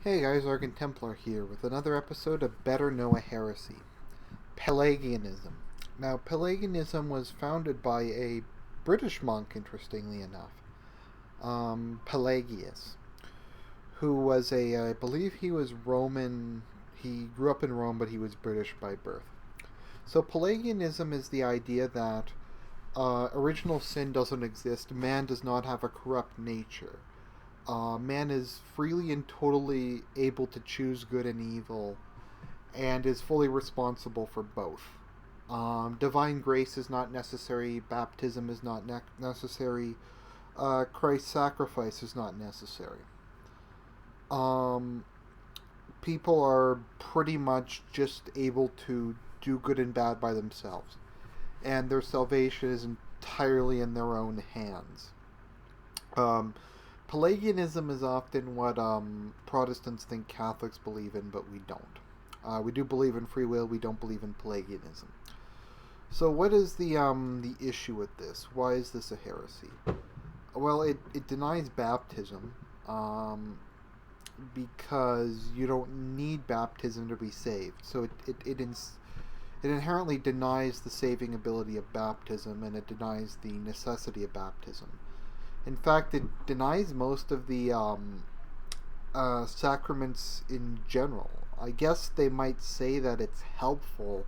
Hey guys, Argent here with another episode of Better Know a Heresy. Pelagianism. Now, Pelagianism was founded by a British monk, interestingly enough, Pelagius, who was I believe he was Roman, he grew up in Rome, but he was British by birth. So Pelagianism is the idea that original sin doesn't exist, man does not have a corrupt nature. Man is freely and totally able to choose good and evil, and is fully responsible for both. Divine grace is not necessary. Baptism is not necessary. Christ's sacrifice is not necessary. Um, People are pretty much just able to do good and bad by themselves, and their salvation is entirely in their own hands. Um, Pelagianism is often what Protestants think Catholics believe in, but we don't. We do believe in free will. We don't believe in Pelagianism. So, what is the issue with this? Why is this a heresy? Well, it denies baptism because you don't need baptism to be saved. So it inherently denies the saving ability of baptism, and it denies the necessity of baptism. In fact, it denies most of the sacraments in general. I guess they might say that it's helpful,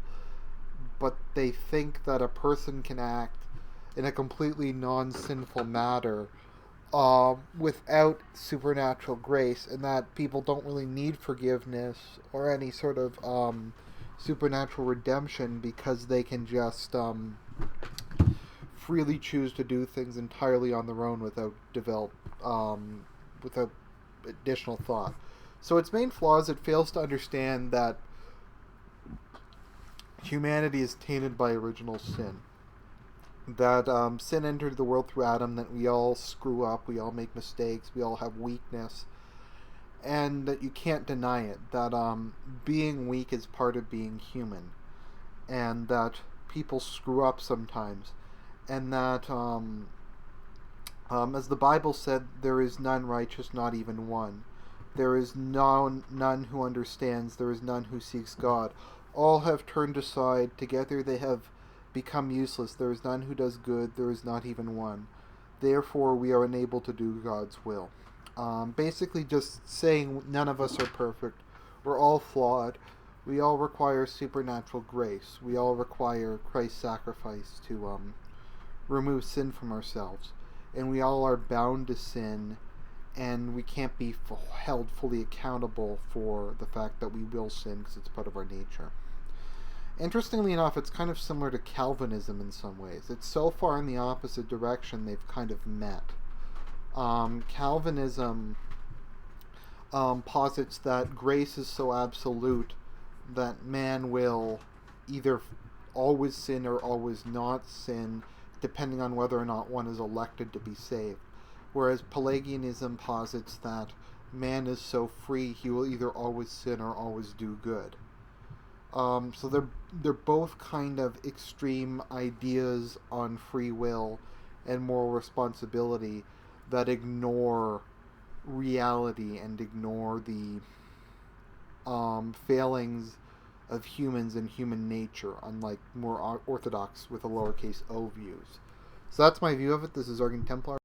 but they think that a person can act in a completely non-sinful manner without supernatural grace, and that people don't really need forgiveness or any sort of supernatural redemption because they can just freely choose to do things entirely on their own without additional thought. So its main flaw is it fails to understand that humanity is tainted by original sin. That sin entered the world through Adam, that we all screw up, we all make mistakes, we all have weakness, and that you can't deny it. That being weak is part of being human, and that people screw up sometimes, and that, as the Bible said, there is none righteous, not even one. There is none who understands, there is none who seeks God. All have turned aside, together they have become useless. There is none who does good, there is not even one. Therefore we are unable to do God's will. Basically just saying none of us are perfect. We're all flawed. We all require supernatural grace. We all require Christ's sacrifice to remove sin from ourselves. And we all are bound to sin, and we can't be held fully accountable for the fact that we will sin because it's part of our nature. Interestingly enough, it's kind of similar to Calvinism in some ways. It's so far in the opposite direction they've kind of met. Calvinism posits that grace is so absolute that man will either always sin or always not sin, depending on whether or not one is elected to be saved. Whereas Pelagianism posits that man is so free he will either always sin or always do good. So they're both kind of extreme ideas on free will and moral responsibility that ignore reality and ignore the failings of humans and human nature, unlike more orthodox with a lowercase o views. So that's my view of it. This is Argent Templar.